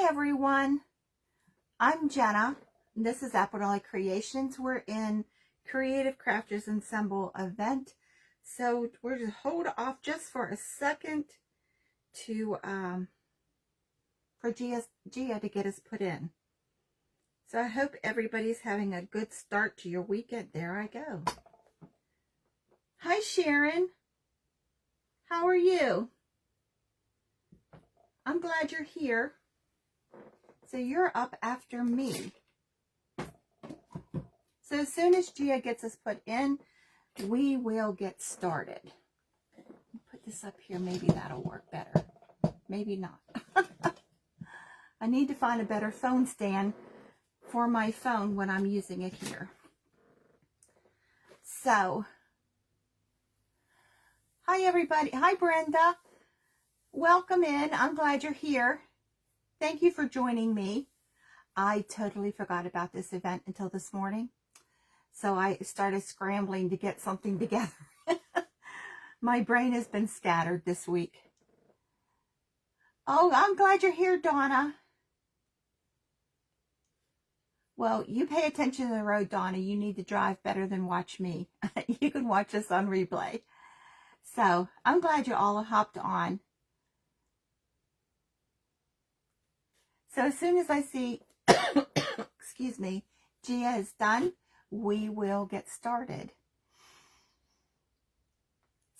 Hi everyone, I'm Jenna. This is Americana Creations. We're in Creative Crafters Ensemble event. So we're just hold off just for a second to for Gia to get us put in. So I hope everybody's having a good start to your weekend. There I go. Hi Sharon. How are you? I'm glad you're here. So you're up after me. So as soon as Gia gets us put in, we will get started. Put this up here, maybe that'll work better. Maybe not. I need to find a better phone stand for my phone when I'm using it here. So, hi everybody. Hi Brenda. Welcome in. I'm glad you're here. Thank you for joining me. I totally forgot about this event until this morning. So I started scrambling to get something together. My brain has been scattered this week. Oh, I'm glad you're here, Donna. Well, you pay attention to the road, Donna. You need to drive better than watch me. You can watch us on replay. So I'm glad you all hopped on. So as soon as I see, excuse me, Gia is done, we will get started.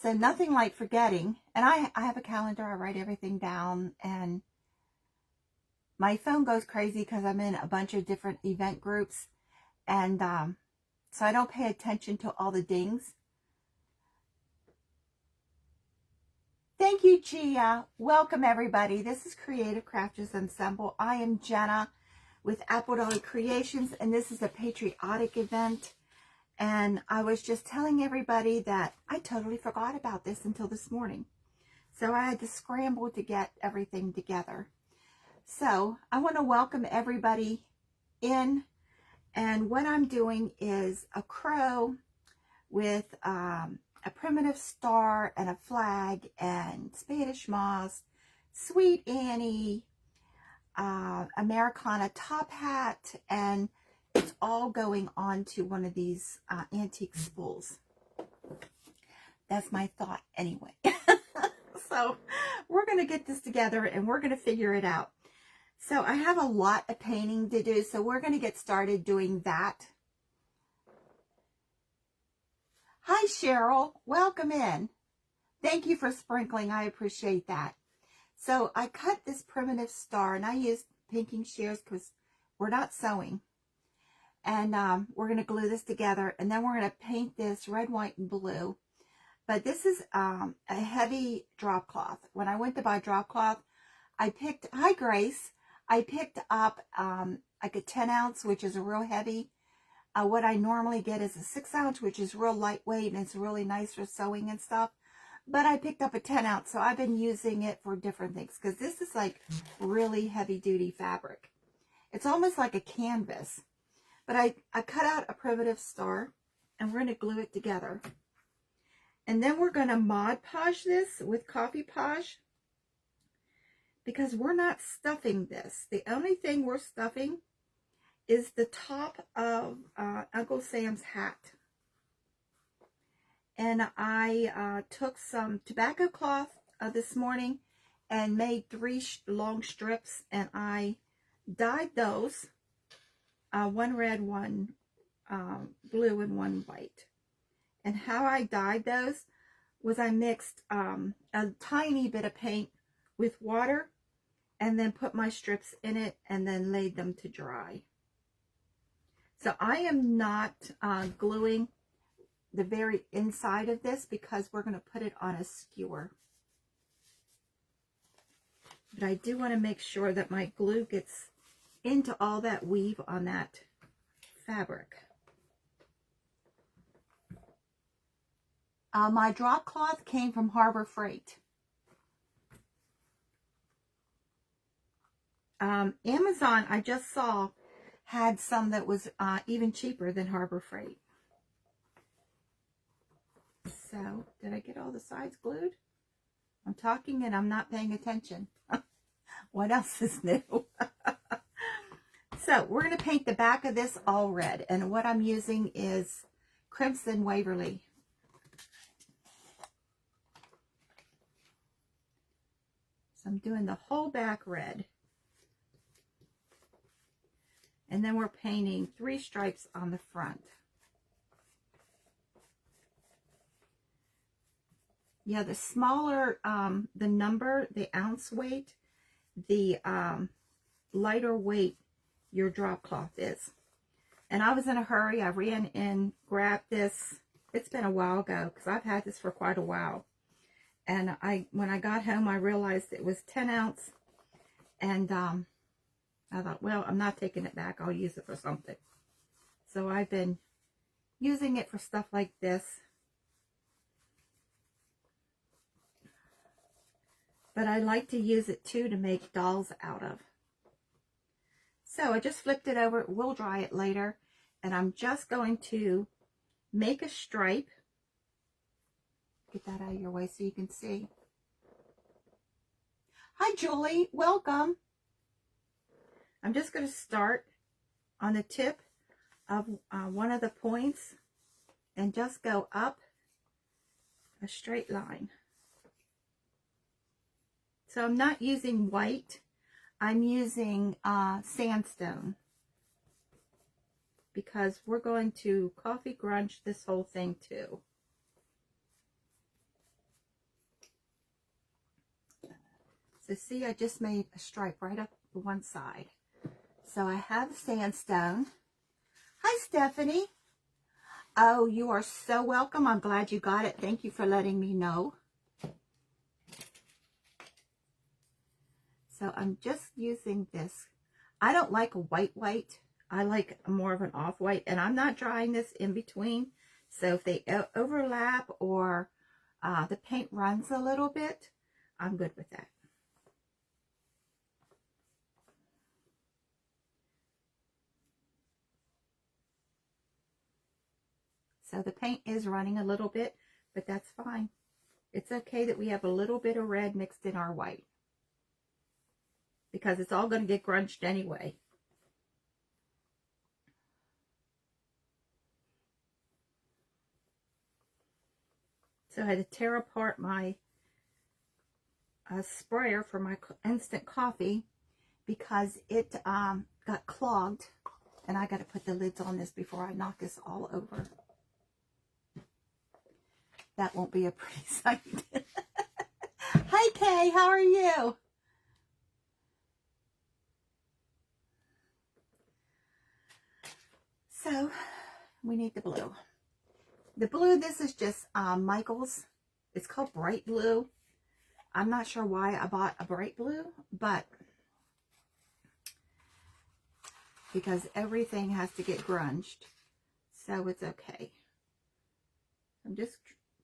So nothing like forgetting. And I have a calendar. I write everything down. And my phone goes crazy because I'm in a bunch of different event groups. And so I don't pay attention to all the dings. Thank you, Gia. Welcome, everybody. This is Creative Crafters Ensemble. I am Jenna with Americana Creations, and this is a patriotic event. And I was just telling everybody that I totally forgot about this until this morning. So I had to scramble to get everything together. So I want to welcome everybody in. And what I'm doing is a crow with a primitive star and a flag and Spanish moss, Sweet Annie, Americana top hat, and it's all going on to one of these antique spools. That's my thought anyway. So we're going to get this together and we're going to figure it out. So I have a lot of painting to do, so we're going to get started doing that. Hi, Cheryl. Welcome in. Thank you for sprinkling. I appreciate that. So I cut this primitive star, and I used pinking shears because we're not sewing. And we're going to glue this together, and then we're going to paint this red, white, and blue. But this is a heavy drop cloth. When I went to buy drop cloth, I picked, hi Grace, I picked up like a 10 ounce, which is a real heavy. What I normally get is a 6 ounce, which is real lightweight, and it's really nice for sewing and stuff. But I picked up a 10 ounce, so I've been using it for different things, because this is like really heavy duty fabric. It's almost like a canvas. But I cut out a primitive star, and we're going to glue it together. And then we're going to Mod Podge this with Coffee Podge, because we're not stuffing this. The only thing we're stuffing is the top of Uncle Sam's hat. And I took some tobacco cloth this morning and made 3 long strips, and I dyed those, one red, one blue, and one white. And how I dyed those was I mixed a tiny bit of paint with water and then put my strips in it and then laid them to dry. So I am not gluing the very inside of this because we're going to put it on a skewer. But I do want to make sure that my glue gets into all that weave on that fabric. My drop cloth came from Harbor Freight. Amazon, I just saw, had some that was even cheaper than Harbor Freight. So, did I get all the sides glued? I'm talking and I'm not paying attention. What else is new? So we're going to paint the back of this all red. And what I'm using is Crimson Waverly. So I'm doing the whole back red. And then we're painting 3 stripes on the front. Yeah, the smaller the number, the ounce weight, the lighter weight your drop cloth is. And I was in a hurry. I ran in, grabbed this. It's been a while ago because I've had this for quite a while. And when I got home, I realized it was 10 ounce. And I thought, well, I'm not taking it back. I'll use it for something. So I've been using it for stuff like this. But I like to use it too to make dolls out of. So I just flipped it over. We'll dry it later. And I'm just going to make a stripe. Get that out of your way so you can see. Hi, Julie. Welcome. I'm just going to start on the tip of one of the points and just go up a straight line. So I'm not using white. I'm using sandstone because we're going to coffee grunge this whole thing too. So see, I just made a stripe right up the one side. So I have sandstone. Hi, Stephanie. Oh, you are so welcome. I'm glad you got it. Thank you for letting me know. So I'm just using this. I don't like a white. I like more of an off-white. And I'm not drying this in between. So if they overlap or the paint runs a little bit, I'm good with that. So the paint is running a little bit, but that's fine. It's okay that we have a little bit of red mixed in our white, because it's all going to get grunged anyway. So I had to tear apart my sprayer for my instant coffee because it got clogged, and I got to put the lids on this before I knock this all over. That won't be a pretty sight. Hi, Kay. How are you? So we need the blue. The blue, this is just Michael's. It's called Bright Blue. I'm not sure why I bought a bright blue, but because everything has to get grunged. So it's okay. I'm just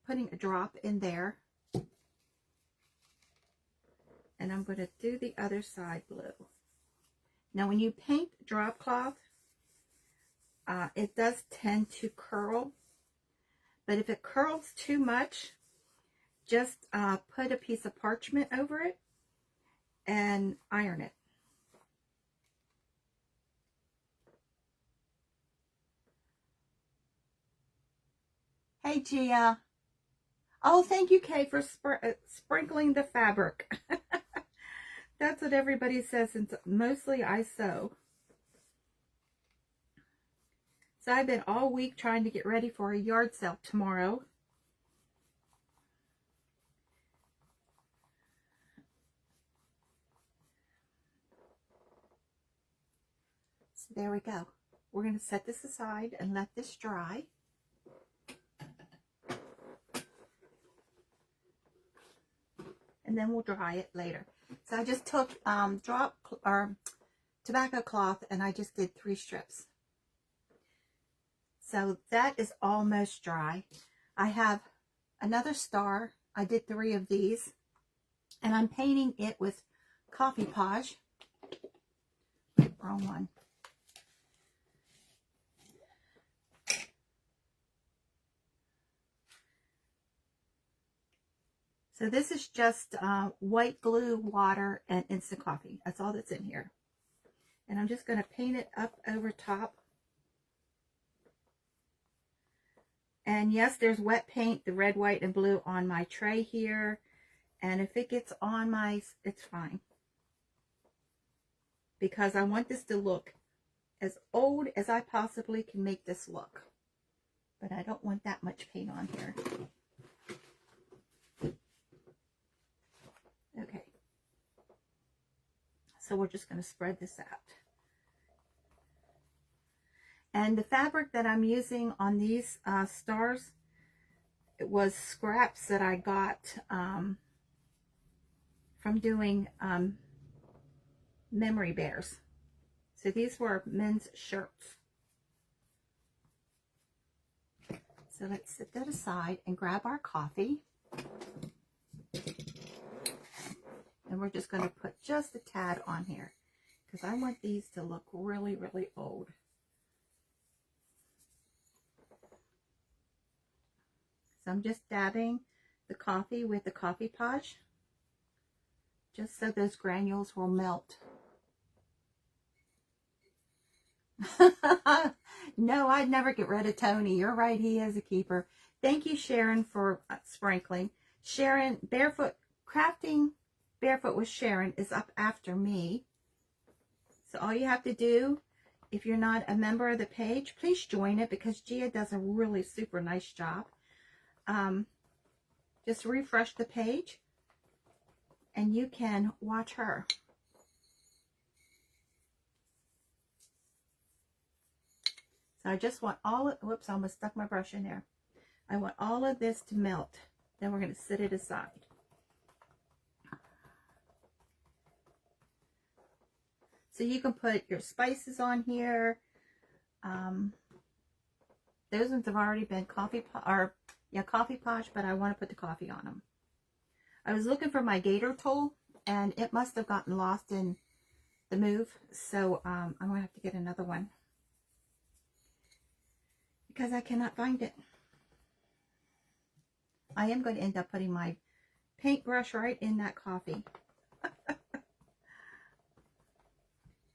putting a drop in there. And I'm going to do the other side blue. Now when you paint drop cloth, it does tend to curl. But if it curls too much, just put a piece of parchment over it and iron it. Hey, Gia. Oh, thank you, Kay, for sprinkling the fabric. That's what everybody says, since mostly I sew. So I've been all week trying to get ready for a yard sale tomorrow. So there we go. We're going to set this aside and let this dry. And then we'll dry it later. So I just took tobacco cloth and I just did 3 strips. So that is almost dry. I have another star. I did 3 of these. And I'm painting it with Coffee Page. Wrong one. So this is just white glue, water, and instant coffee. That's all that's in here. And I'm just going to paint it up over top. And yes, there's wet paint, the red, white, and blue on my tray here. And if it gets on my, it's fine. Because I want this to look as old as I possibly can make this look. But I don't want that much paint on here. Okay. So we're just going to spread this out. And the fabric that I'm using on these stars, it was scraps that I got from doing memory bears. So these were men's shirts. So let's set that aside and grab our coffee. And we're just going to put just a tad on here because I want these to look really, really old. So I'm just dabbing the coffee with the coffee podge just so those granules will melt. No, I'd never get rid of Tony. You're right, he is a keeper. Thank you, Sharon, for sprinkling. Sharon, Crafting Barefoot with Sharon is up after me. So all you have to do, if you're not a member of the page, please join it because Gia does a really super nice job. Just refresh the page and you can watch her. So I just want all of, whoops, I almost stuck my brush in there. I want all of this to melt. Then we're going to set it aside. So you can put your spices on here. Those ones have already been coffee podge, but I want to put the coffee on them. I was looking for my gator tool, and it must have gotten lost in the move. So I'm going to have to get another one because I cannot find it. I am going to end up putting my paintbrush right in that coffee.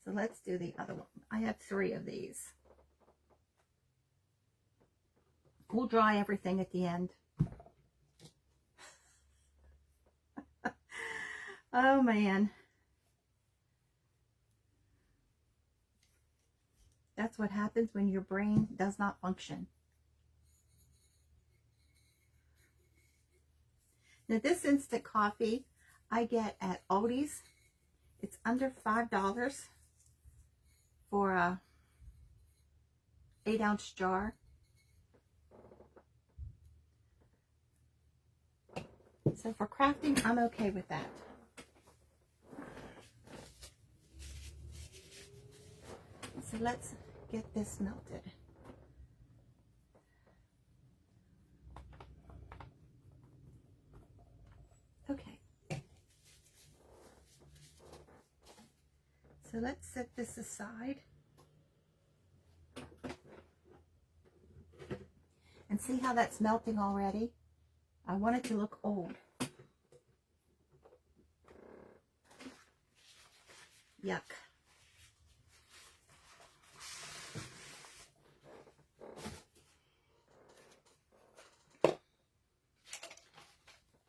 So let's do the other one. I have 3 of these. We'll dry everything at the end. Oh man. That's what happens when your brain does not function. Now this instant coffee I get at Aldi's. It's under $5 for a 8-ounce jar. So for crafting, I'm okay with that. So let's get this melted. Okay. So let's set this aside. And see how that's melting already? I want it to look old. Yuck.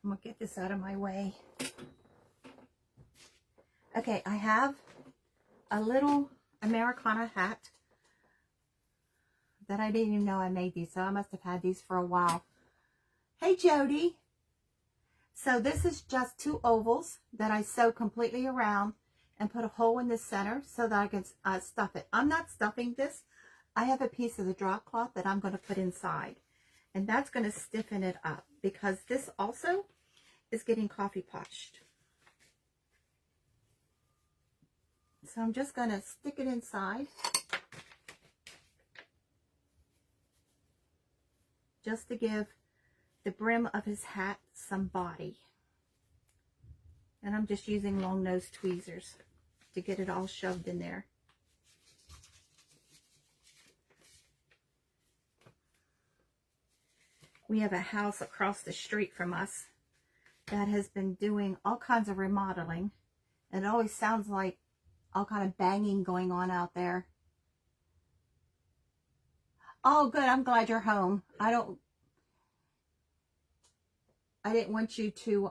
I'm going to get this out of my way. Okay, I have a little Americana hat that I didn't even know I made these, so I must have had these for a while. Hey, Jody. So this is just 2 ovals that I sew completely around and put a hole in the center so that I can stuff it. I'm not stuffing this. I have a piece of the drop cloth that I'm going to put inside. And that's going to stiffen it up because this also is getting coffee podged. So I'm just going to stick it inside. Just to give the brim of his hat some body. And I'm just using long nose tweezers to get it all shoved in there. We have a house across the street from us that has been doing all kinds of remodeling. And it always sounds like all kind of banging going on out there. Oh, good. I'm glad you're home. I didn't want you to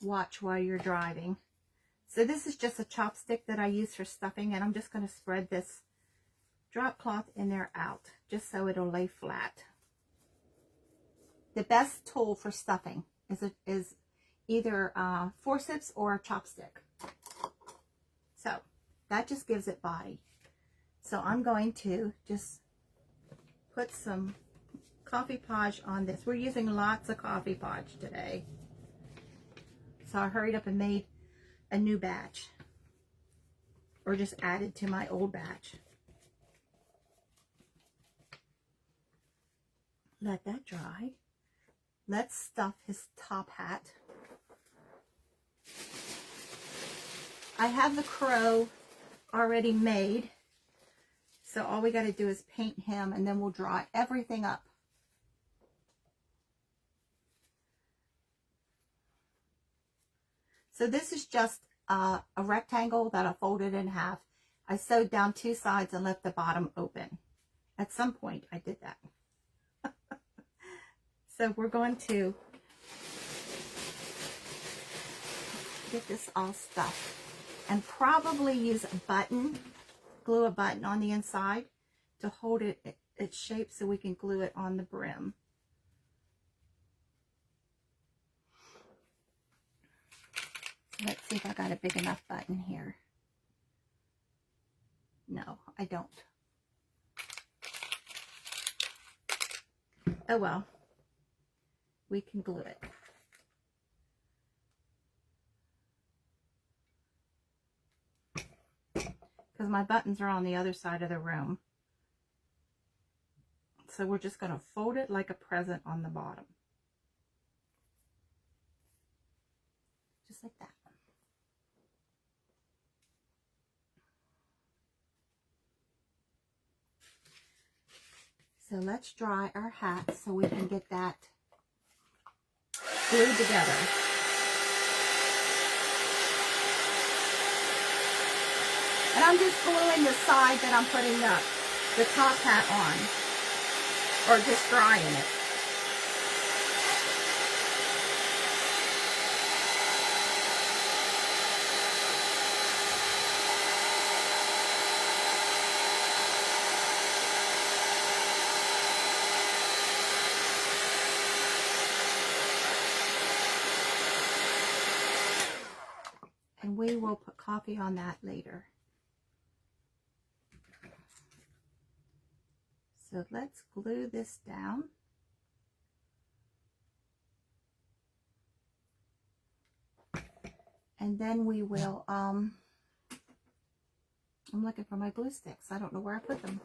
watch while you're driving. So this is just a chopstick that I use for stuffing, and I'm just going to spread this drop cloth in there out, just so it'll lay flat. The best tool for stuffing is either forceps or a chopstick. So that just gives it body. So I'm going to just put some coffee podge on this. We're using lots of coffee podge today. So I hurried up and made a new batch, or just added to my old batch. Let that dry. Let's stuff his top hat. I have the crow already made, so all we got to do is paint him, and then we'll draw everything up. So this is just a rectangle that I folded in half. I sewed down two sides and left the bottom open. At some point I did that. So we're going to get this all stuffed and probably use a button, glue a button on the inside to hold it its shape so we can glue it on the brim. Let's see if I got a big enough button here. No, I don't. Oh well, we can glue it. Because my buttons are on the other side of the room. So we're just going to fold it like a present on the bottom. Just like that. So let's dry our hat so we can get that glued together. And I'm just gluing the side that I'm putting the top hat on, or just drying it. And we will put coffee on that later. So let's glue this down. And then we will, I'm looking for my glue sticks. I don't know where I put them.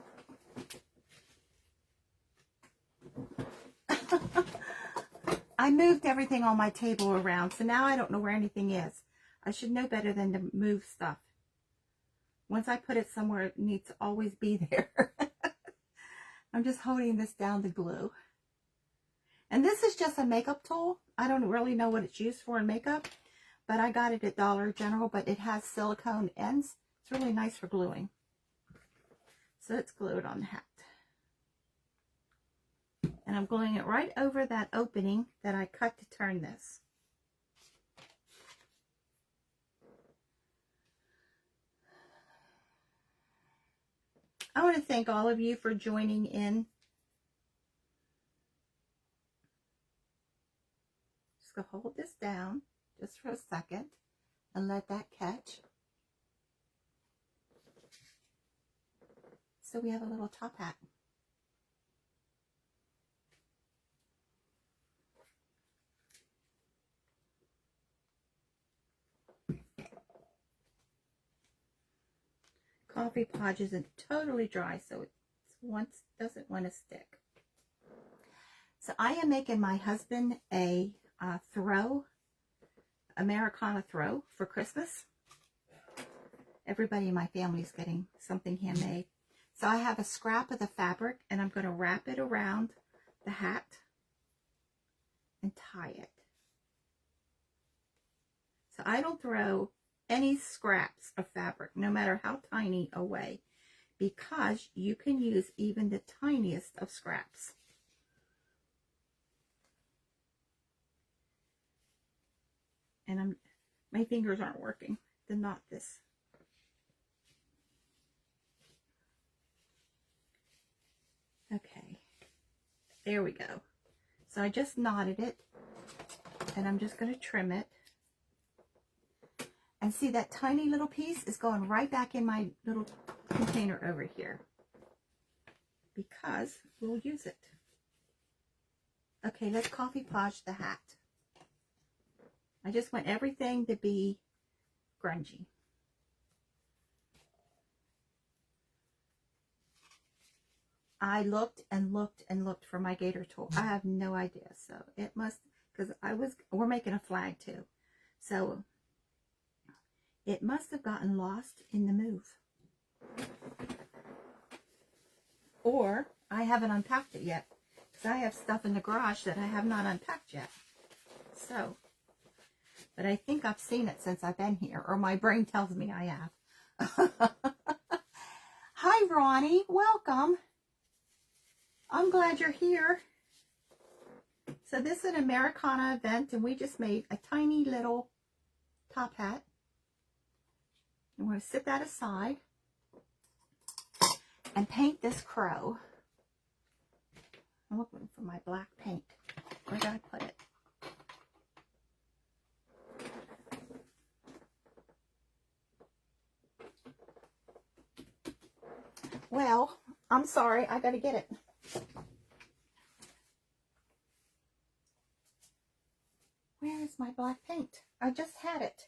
I moved everything on my table around, so now I don't know where anything is. I should know better than to move stuff. Once I put it somewhere, it needs to always be there. I'm just holding this down to glue. And this is just a makeup tool. I don't really know what it's used for in makeup, but I got it at Dollar General, but it has silicone ends. It's really nice for gluing. So let's glue it on the hat. And I'm gluing it right over that opening that I cut to turn this. I want to thank all of you for joining in. Just going to hold this down just for a second and let that catch. So we have a little top hat. Coffee podge isn't totally dry, so it doesn't want to stick. So I am making my husband a Americana throw for Christmas. Everybody in my family is getting something handmade. So I have a scrap of the fabric, and I'm going to wrap it around the hat and tie it. So I don't throw any scraps of fabric, no matter how tiny, away, because you can use even the tiniest of scraps. And my fingers aren't working to knot this. Okay, there we go. So I just knotted it, and I'm just going to trim it. And see, that tiny little piece is going right back in my little container over here, because we'll use it. Okay, let's coffee podge the hat. I just want everything to be grungy. I looked and looked and looked for my gator tool. I have no idea. So it must, because we're making a flag too. So it must have gotten lost in the move. Or I haven't unpacked it yet, because I have stuff in the garage that I have not unpacked yet. So, but I think I've seen it since I've been here, or my brain tells me I have. Hi, Ronnie. Welcome. I'm glad you're here. So this is an Americana event, and we just made a tiny little top hat. I'm going to sit that aside and paint this crow. I'm looking for my black paint. Where did I put it? Well, I'm sorry. I got to get it. Where is my black paint? I just had it.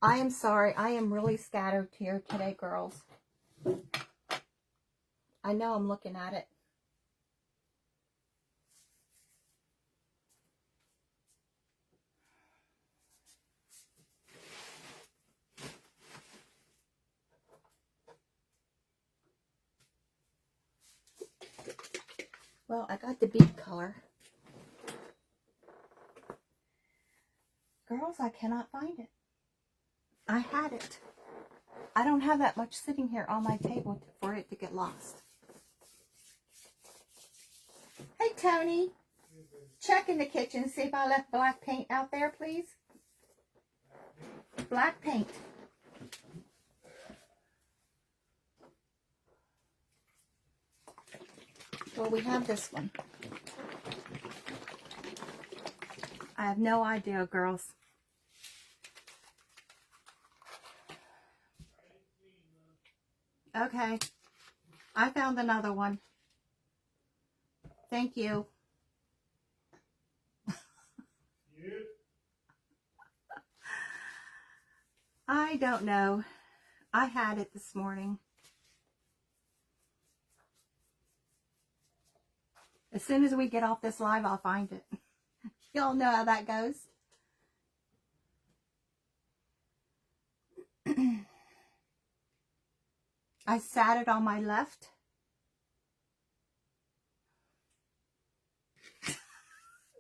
I am sorry. I am really scattered here today, girls. I know I'm looking at it. Well, I got the bead color. Girls, I cannot find it. I had it. I don't have that much sitting here on my table for it to get lost. Hey, Tony. Check in the kitchen. See if I left black paint out there, please. Black paint. Well, we have this one. I have no idea, girls. Okay. I found another one. Thank you. I don't know. I had it this morning. As soon as we get off this live, I'll find it. Y'all know how that goes. I sat it on my left.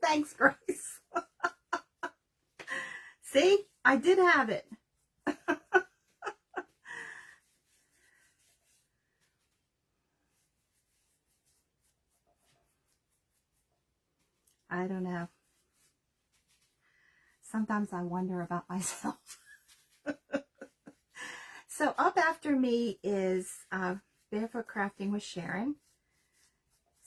Thanks, Grace. See? I did have it. I don't know. Sometimes I wonder about myself. So up after me is Barefoot Crafting with Sharon.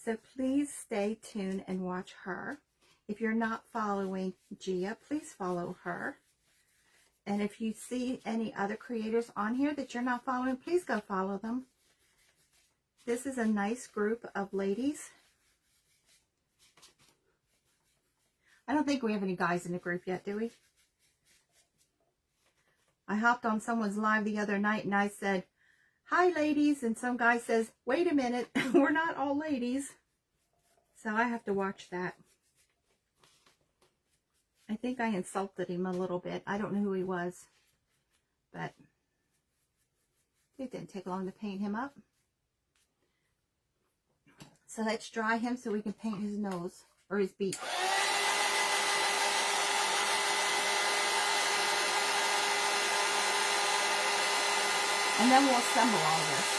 So please stay tuned and watch her. If you're not following Gia, please follow her. And if you see any other creators on here that you're not following, please go follow them. This is a nice group of ladies. I don't think we have any guys in the group yet, do we? I hopped on someone's live the other night and I said, "Hi, ladies." And some guy says, "Wait a minute, we're not all ladies." So I have to watch that. I think I insulted him a little bit. I don't know who he was, but it didn't take long to paint him up. So let's dry him so we can paint his nose or his beak. And then we'll assemble all this.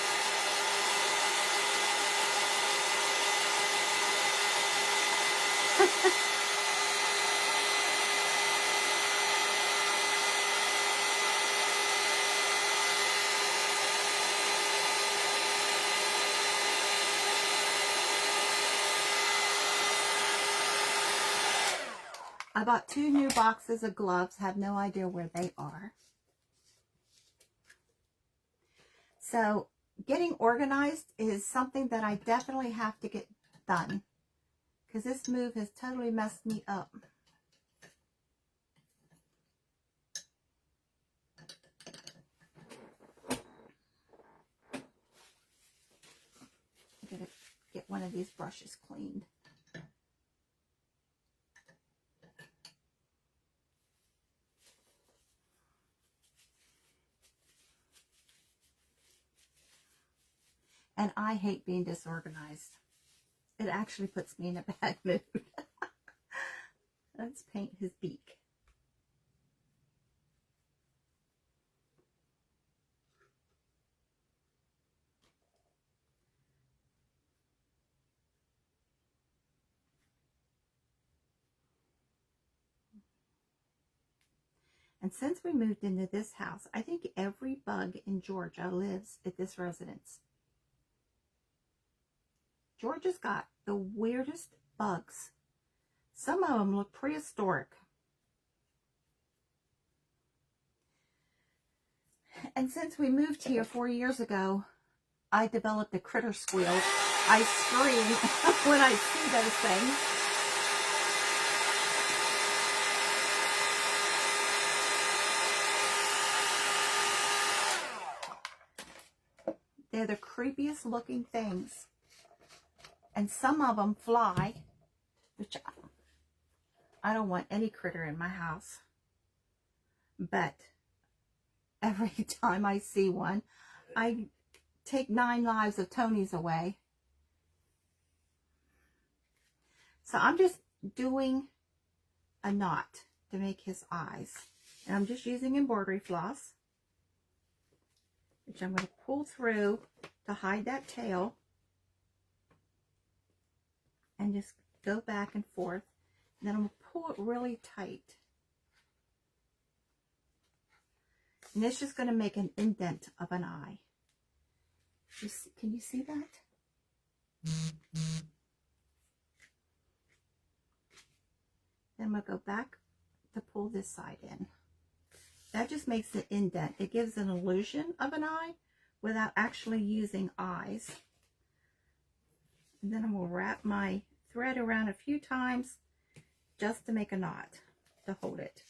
I bought 2 new boxes of gloves, have no idea where they are. So getting organized is something that I definitely have to get done, because this move has totally messed me up. I'm going to get one of these brushes cleaned. And I hate being disorganized. It actually puts me in a bad mood. Let's paint his beak. And since we moved into this house, I think every bug in Georgia lives at this residence. Georgia's got the weirdest bugs. Some of them look prehistoric. And since we moved here 4 years ago, I developed a critter squeal. I scream when I see those things. They're the creepiest looking things. And some of them fly, which I don't want any critter in my house. But every time I see one, I take 9 lives of Tony's away. So I'm just doing a knot to make his eyes. And I'm just using embroidery floss, which I'm going to pull through to hide that tail. And just go back and forth. And then I'm going to pull it really tight. And it's just going to make an indent of an eye. Can you see that? Then I'm going to go back to pull this side in. That just makes an indent. It gives an illusion of an eye without actually using eyes. And then I'm going to wrap my thread around a few times just to make a knot to hold it.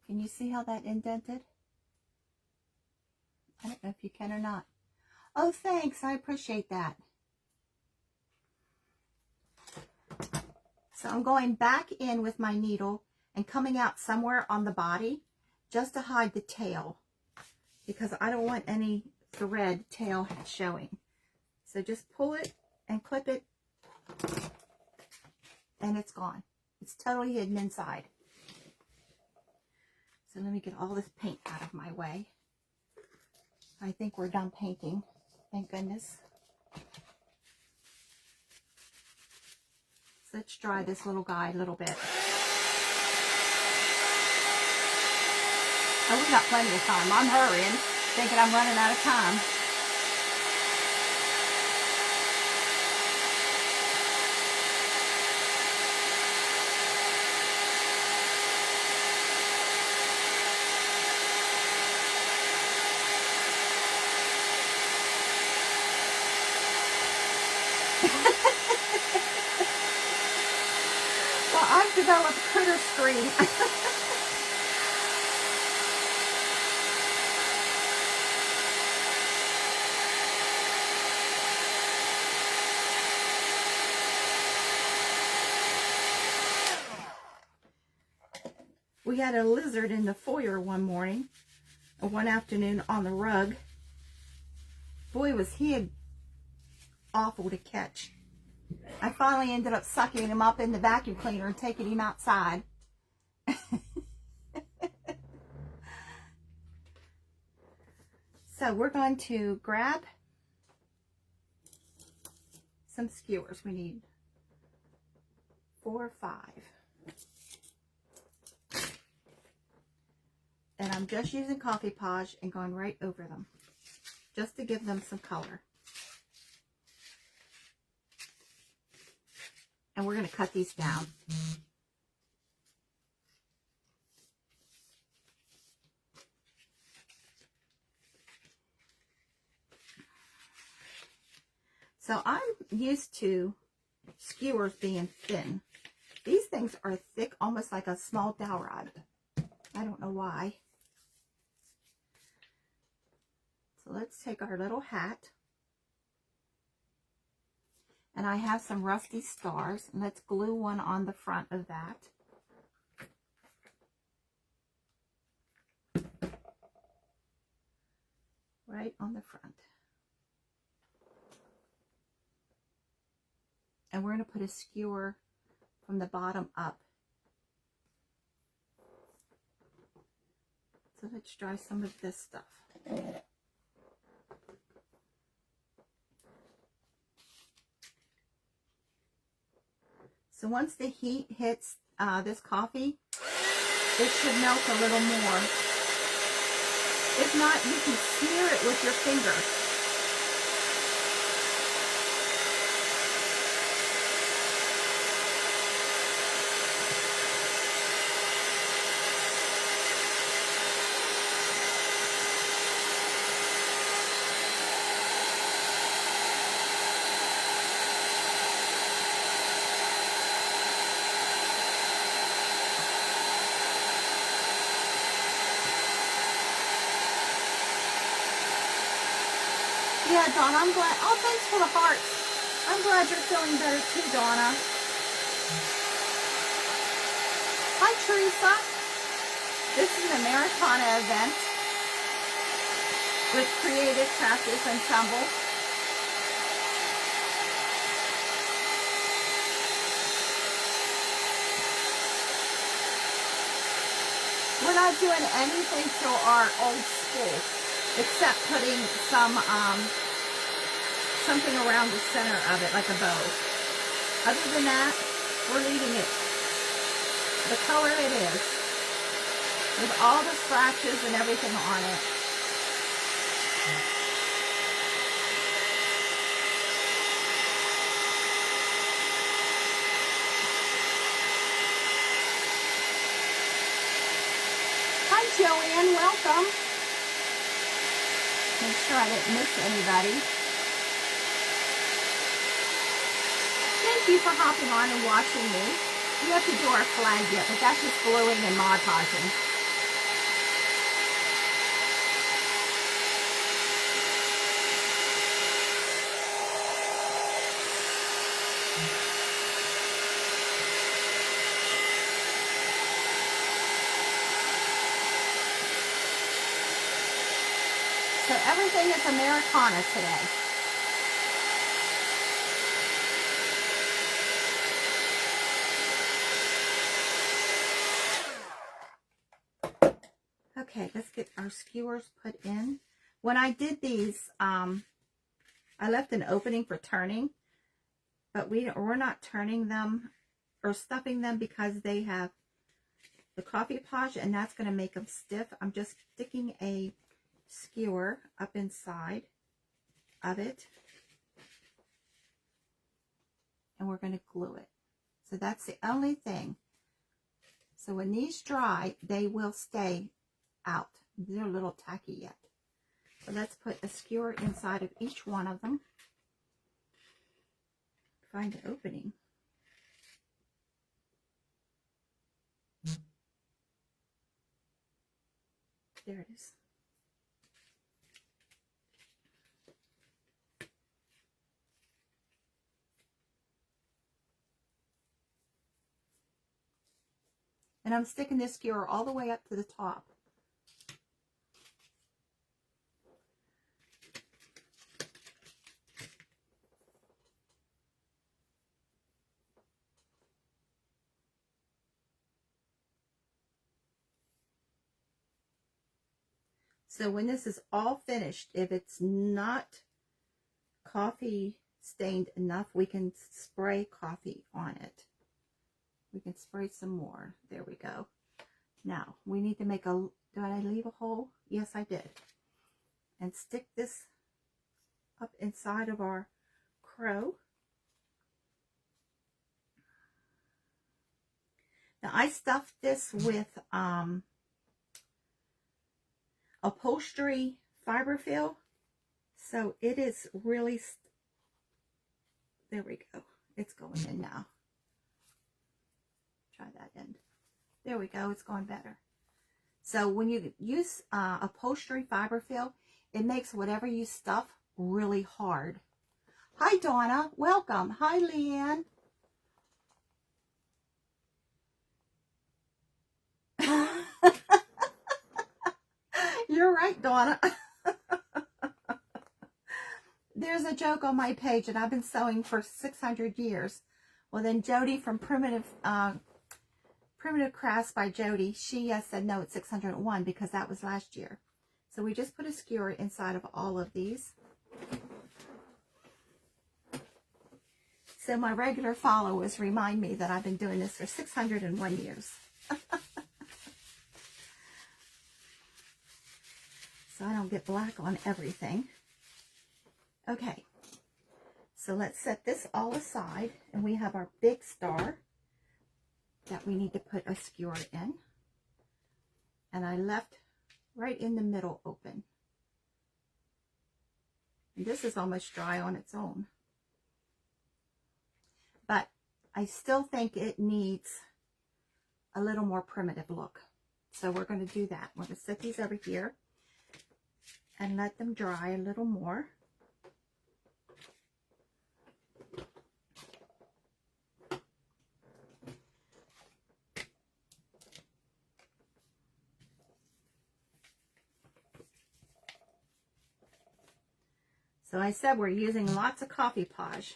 Can you see how that indented? I don't know if you can or not. Oh, thanks. I appreciate that. So I'm going back in with my needle and coming out somewhere on the body just to hide the tail, because I don't want any thread tail showing. So just pull it and clip it and it's gone. It's totally hidden inside. So let me get all this paint out of my way. I think we're done painting. Thank goodness. So let's dry this little guy a little bit. Oh, we got plenty of time. I'm hurrying, thinking I'm running out of time. Well, I've developed critter scream. We had a lizard in the foyer one morning, or one afternoon on the rug. Boy, was he awful to catch. I finally ended up sucking him up in the vacuum cleaner and taking him outside. So we're going to grab some skewers. We need 4 or 5. And I'm just using Coffee Podge and going right over them, just to give them some color. And we're going to cut these down. So I'm used to skewers being thin. These things are thick, almost like a small dowel rod. I don't know why. So let's take our little hat. And I have some rusty stars. And let's glue one on the front of that. Right on the front. And we're going to put a skewer from the bottom up. So let's dry some of this stuff. So once the heat hits this coffee, it should melt a little more. If not, you can smear it with your finger. Yeah, Donna, I'm glad. Oh, thanks for the hearts. I'm glad you're feeling better too, Donna. Hi, Teresa. This is an Americana event with Creative Crafters Ensemble. We're not doing anything to our old spool, except putting something around the center of it, like a bow. Other than that, we're leaving it the color it is, with all the scratches and everything on it. Hi, Joanne, welcome. Make sure I didn't miss anybody. Thank you for hopping on and watching me. We have to do our flag yet, but that's just gluing and Mod Podging. So everything is Americana today. Okay, let's get our skewers put in. When I did these, I left an opening for turning, but we're not turning them or stuffing them because they have the Coffee Podge, and that's going to make them stiff. I'm just sticking a skewer up inside of it, and we're going to glue it. So that's the only thing. So when these dry, they will stay out. They're a little tacky yet. So let's put a skewer inside of each one of them. Find the opening. There it is. And I'm sticking this skewer all the way up to the top. So when this is all finished, if it's not coffee stained enough, we can spray coffee on it. We can spray some more. There we go. Now, we need to make a, did I leave a hole? Yes, I did. And stick this up inside of our crow. Now, I stuffed this with upholstery fiberfill. So it is really, there we go. It's going in now. Try that end. There we go. It's going better. So when you use upholstery fiberfill, it makes whatever you stuff really hard. Hi, Donna. Welcome. Hi, Leanne. You're right, Donna. There's a joke on my page, and I've been sewing for 600 years. Well, then Jody from Primitive Crafts by Jody, she said, no, it's 601 because that was last year. So we just put a skewer inside of all of these. So my regular followers remind me that I've been doing this for 601 years. So I don't get black on everything. Okay, so let's set this all aside, and we have our big star that we need to put a skewer in. And I left right in the middle open. And this is almost dry on its own. But I still think it needs a little more primitive look. So we're going to do that. We're going to set these over here and let them dry a little more. So I said we're using lots of coffee podge.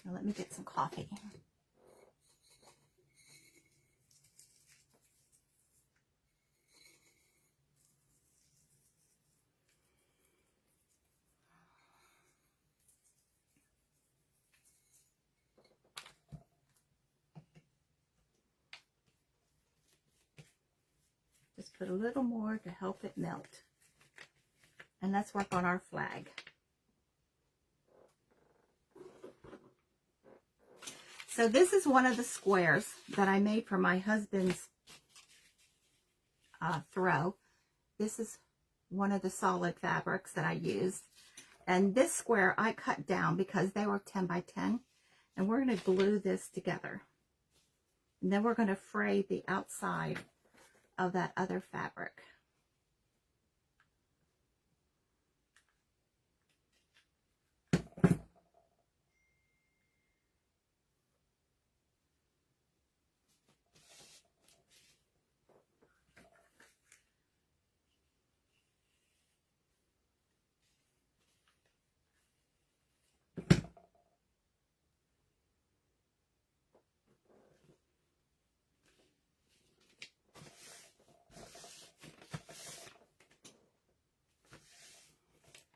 Now let me get some coffee. Just put a little more to help it melt. And let's work on our flag. So this is one of the squares that I made for my husband's throw. This is one of the solid fabrics that I used. And this square I cut down because they were 10 by 10. And we're going to glue this together. And then we're going to fray the outside of that other fabric.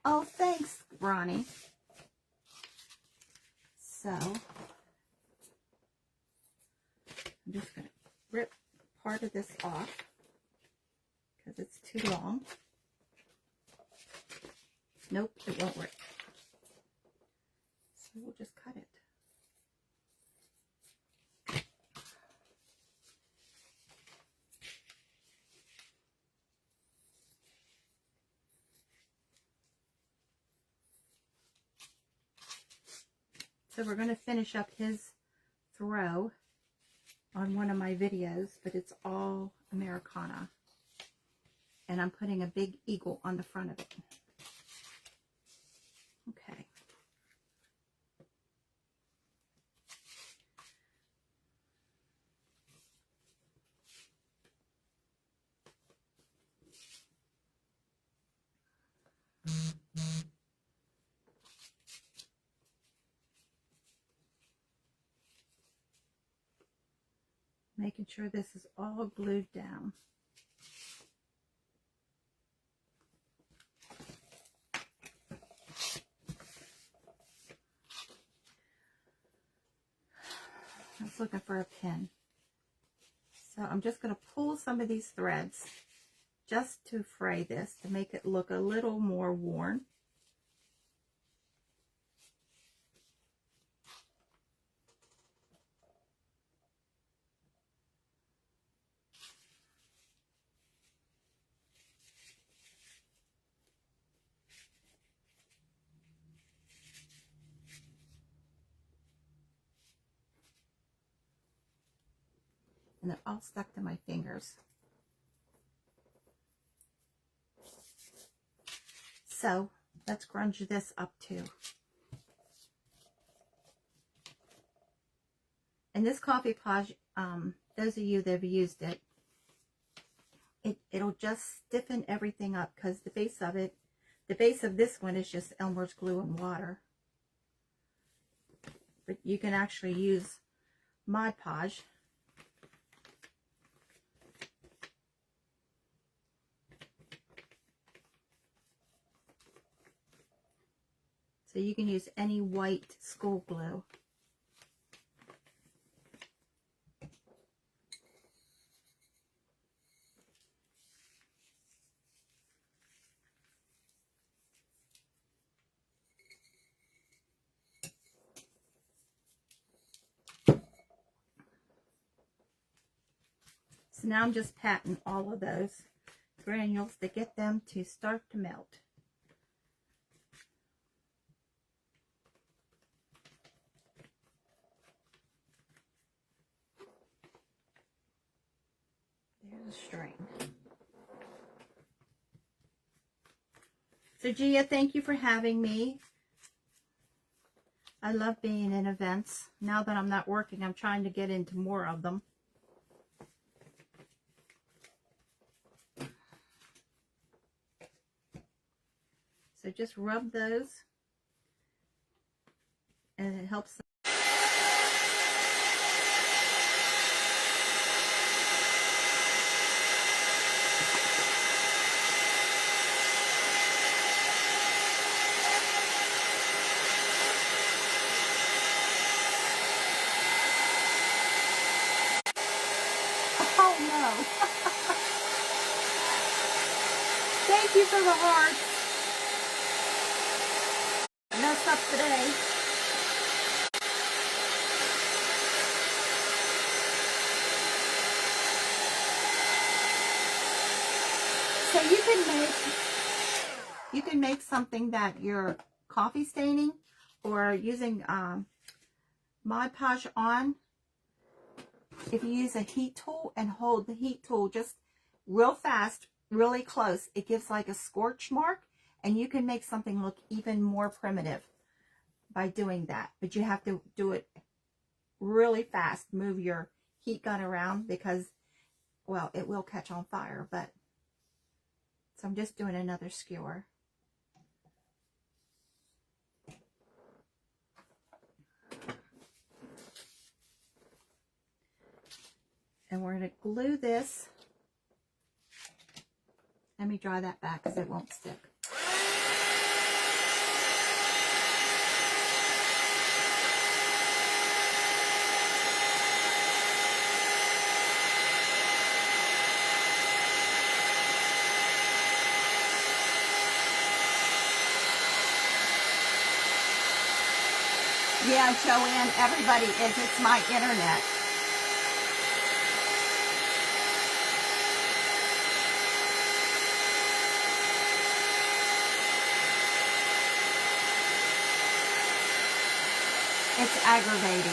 Oh, thanks, Ronnie. So, I'm just going to rip part of this off because it's too long. Nope, it won't rip. So we'll just cut it. So we're going to finish up his throw on one of my videos, but it's all Americana. And I'm putting a big eagle on the front of it. Okay. Making sure this is all glued down. just looking for a pin. So I'm just going to pull some of these threads just to fray this to make it look a little more worn. And they're all stuck to my fingers. So let's grunge this up too. And this coffee pod, those of you that have used it, it'll just stiffen everything up, because the base of this one is just Elmer's glue and water. But you can actually use Mod Podge. So you can use any white school glue. So now I'm just patting all of those granules to get them to start to melt. There's a string. So Gia, thank you for having me. I love being in events. Now that I'm not working, I'm trying to get into more of them. So just rub those, and it helps. Oh no. Thank you for the hearts. Messed up today. So you can make something that you're coffee staining, or using Mod Podge on. If you use a heat tool and hold the heat tool just real fast, really close, it gives like a scorch mark, and you can make something look even more primitive by doing that. But you have to do it really fast. Move your heat gun around, because, well, it will catch on fire. But so I'm just doing another skewer. And we're going to glue this. Let me dry that back because it won't stick. Yeah, Joanne, everybody is. It's my internet. It's aggravating.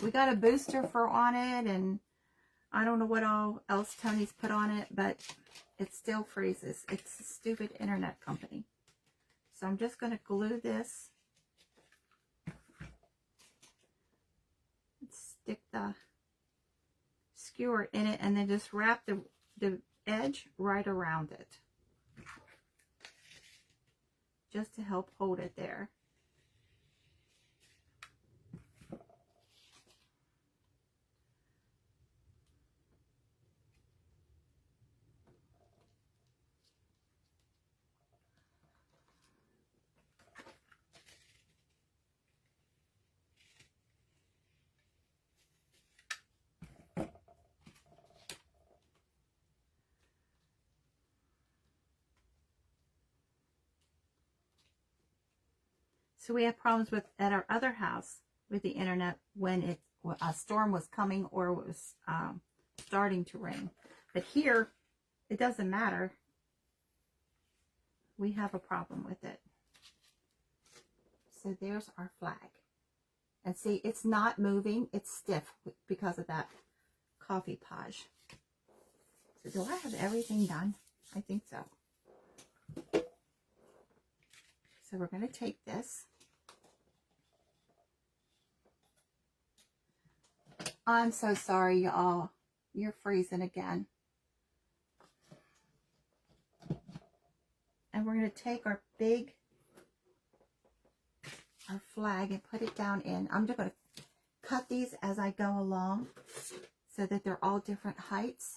We got a booster for on it, and I don't know what all else Tony's put on it, but it still freezes. It's a stupid internet company. So I'm just going to glue this. Stick the skewer in it, and then just wrap the edge right around it, just to help hold it there. So we had problems with at our other house with the internet when a storm was coming or was starting to rain. But here, it doesn't matter. We have a problem with it. So there's our flag. And see, it's not moving. It's stiff because of that coffee podge. So do I have everything done? I think so. So we're going to take this. I'm so sorry, y'all. You're freezing again. And we're going to take our flag and put it down in. I'm just going to cut these as I go along so that they're all different heights.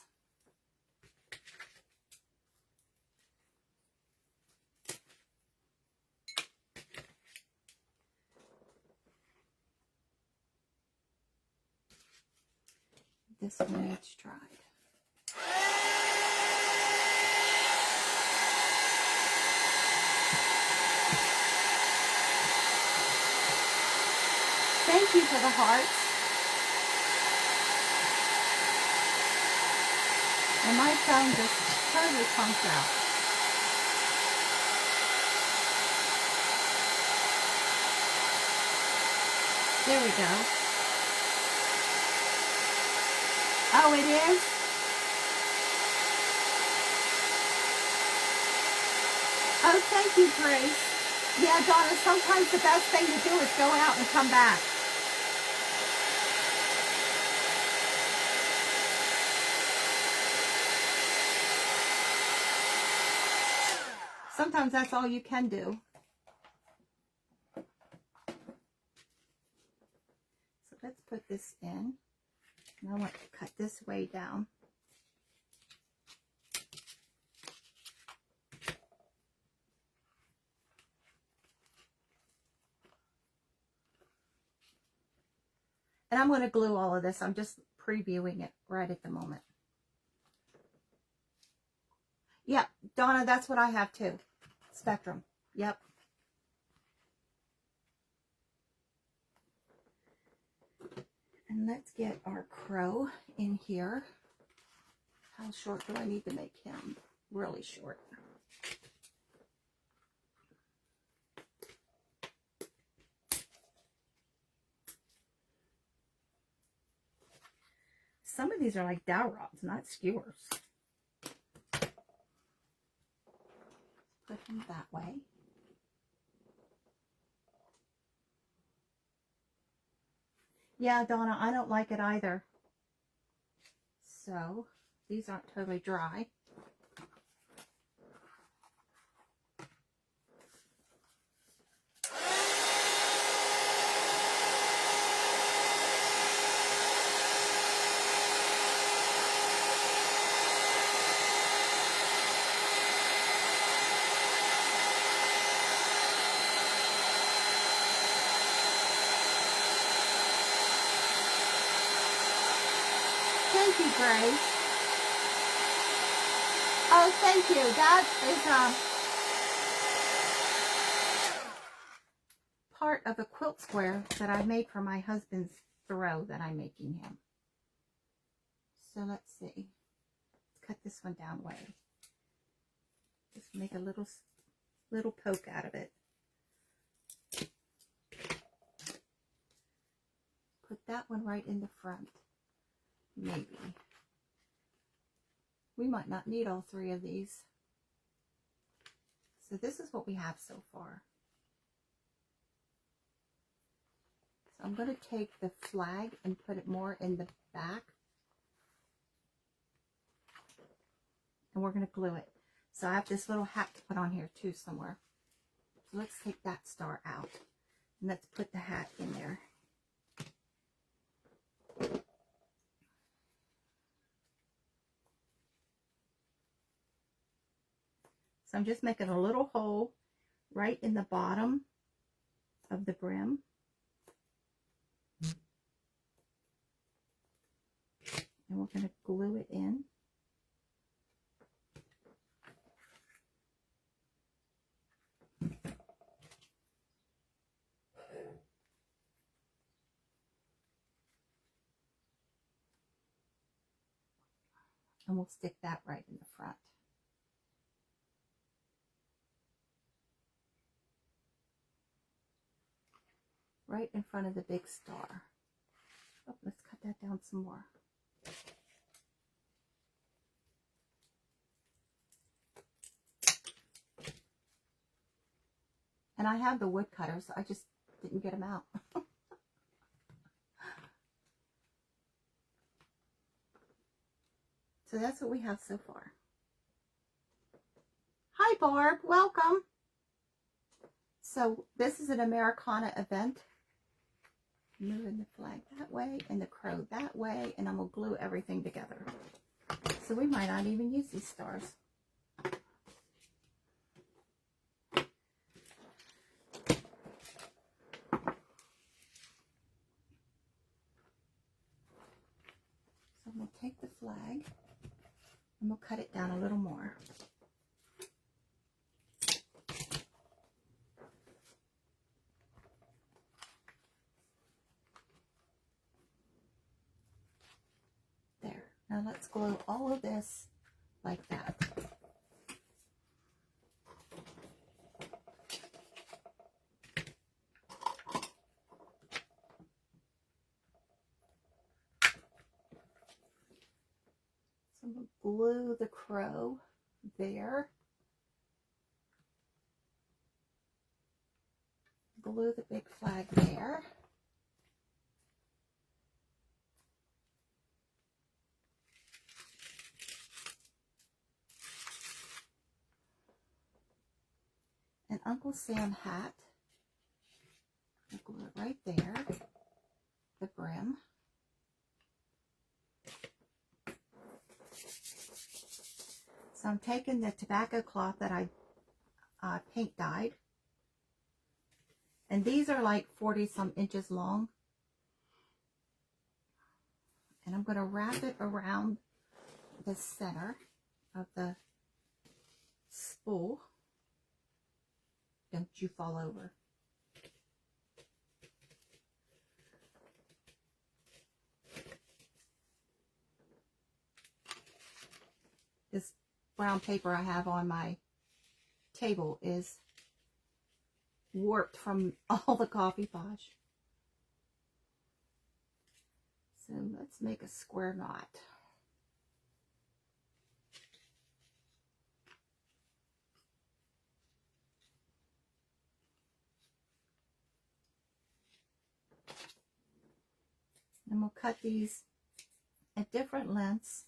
This one needs dried. Thank you for the hearts. And my phone just totally punked out. There we go. Oh, it is? Oh, thank you, Grace. Yeah, Donna, sometimes the best thing to do is go out and come back. Sometimes that's all you can do. So let's put this in. And I want to cut this way down. And I'm going to glue all of this. I'm just previewing it right at the moment. Yep, Donna, that's what I have too. Spectrum. Yep. And let's get our crow in here. How short do I need to make him? Really short. Some of these are like dowel rods, not skewers. Put him that way. Yeah, Donna, I don't like it either. So, these aren't totally dry. Thank you, Grace. Oh, thank you. That is part of a quilt square that I made for my husband's throw that I'm making him. So let's see. Let's cut this one down way. Just make a little poke out of it. Put that one right in the front. Maybe. We might not need all three of these. So this is what we have so far. So I'm going to take the flag and put it more in the back. And we're going to glue it. So I have this little hat to put on here too somewhere. So let's take that star out. And let's put the hat in there. So I'm just making a little hole right in the bottom of the brim. And we're going to glue it in. And we'll stick that right in the front. Right in front of the big star. Oh, let's cut that down some more. And I have the wood cutter, so I just didn't get them out. So that's what we have so far. Hi, Barb. Welcome. So this is an Americana event. Moving the flag that way and the crow that way, and I'm going to glue everything together. So we might not even use these stars. So I'm going to take the flag and we'll cut it down a little more. There. Now let's glue all of this like that. So I'm going to glue the crow there. Glue the big flag there. An Uncle Sam hat. I'll glue it right there. The brim. So I'm taking the tobacco cloth that I paint dyed. And these are like 40 some inches long. And I'm going to wrap it around the center of the spool. Don't you fall over. This brown paper I have on my table is warped from all the coffee posh. So let's make a square knot. And we'll cut these at different lengths.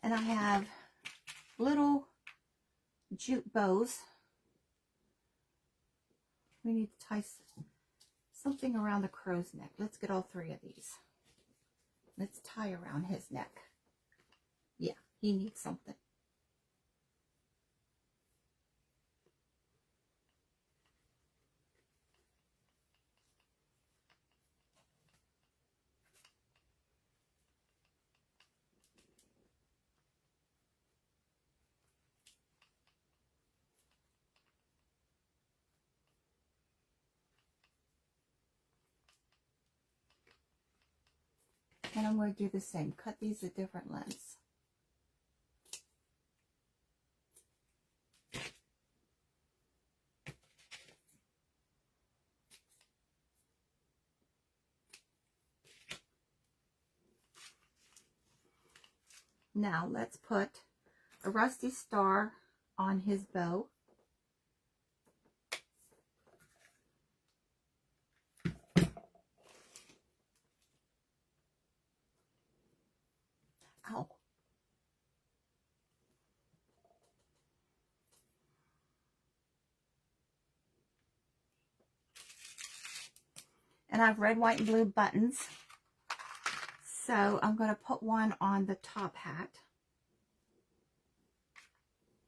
And I have little jute bows. We need to tie something around the crow's neck. Let's get all three of these. Let's tie around his neck. Yeah, he needs something. And I'm going to do the same. Cut these at different lengths. Now let's put a rusty star on his bow. Ow. And I have red, white, and blue buttons. So I'm going to put one on the top hat.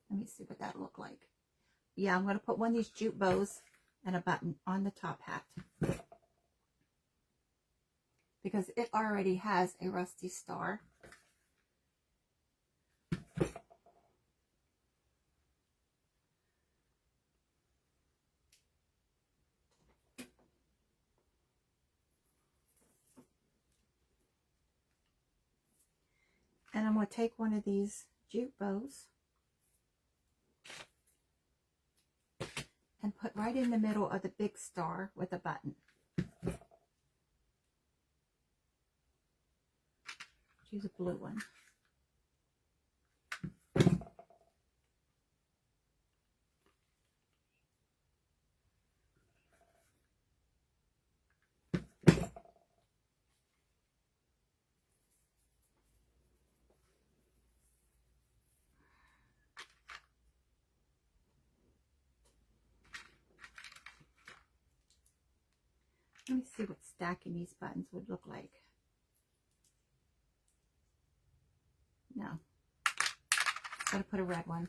Let me see what that look like. Yeah, I'm going to put one of these jute bows and a button on the top hat. Because it already has a rusty star. And I'm going to take one of these jute bows and put right in the middle of the big star with a button. Choose a blue one. Let me see what stacking these buttons would look like. No. Gotta put a red one.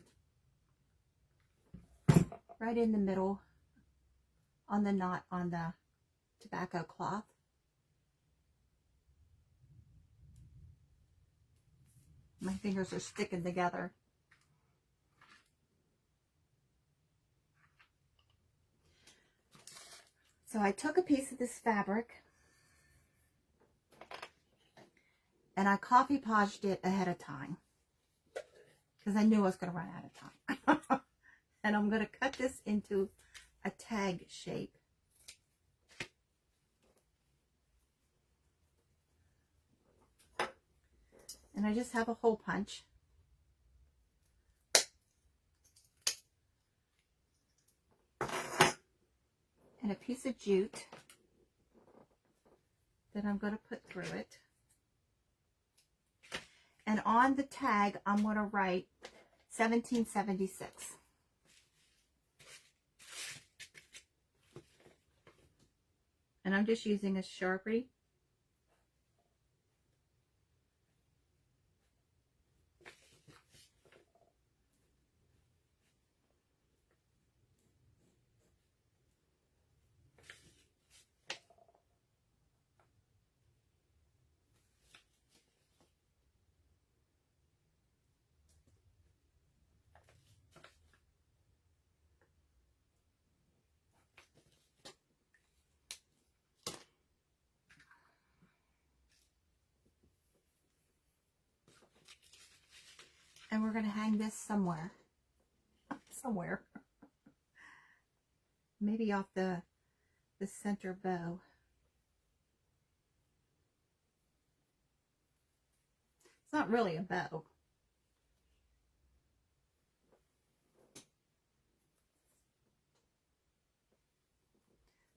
Right in the middle on the knot on the tobacco cloth. My fingers are sticking together. So I took a piece of this fabric and I coffee podged it ahead of time because I knew I was going to run out of time. And I'm going to cut this into a tag shape. And I just have a hole punch. And a piece of jute that I'm going to put through it. And on the tag, I'm going to write 1776. And I'm just using a Sharpie. And we're going to hang this somewhere. Somewhere. Maybe off the center bow. It's not really a bow.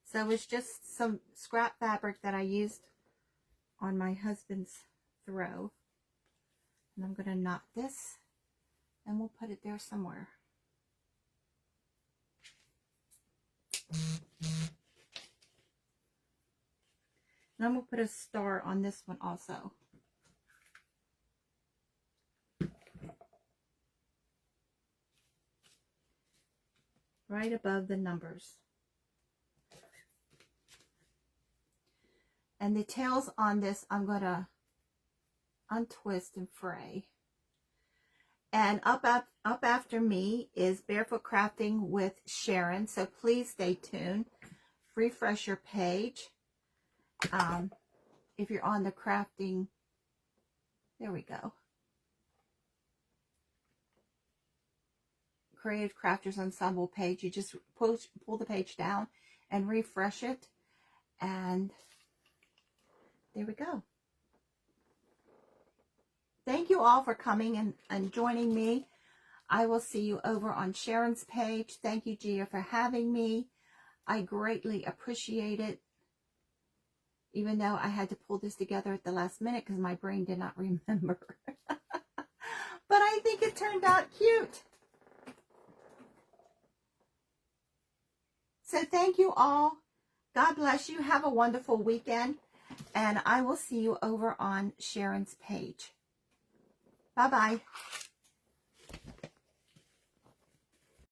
So it's just some scrap fabric that I used on my husband's throw. And I'm going to knot this and we'll put it there somewhere. And I'm going to put a star on this one also. Right above the numbers. And the tails on this, I'm going to untwist and fray. And up after me is Barefoot Crafting with Sharon. So please stay tuned. Refresh your page. If you're on the crafting, there we go. Creative Crafters Ensemble page. You just pull the page down and refresh it. And there we go. Thank you all for coming and joining me. I will see you over on Sharon's page. Thank you, Gia, for having me. I greatly appreciate it. Even though I had to pull this together at the last minute because my brain did not remember. But I think it turned out cute. So thank you all. God bless you. Have a wonderful weekend. And I will see you over on Sharon's page. Bye-bye.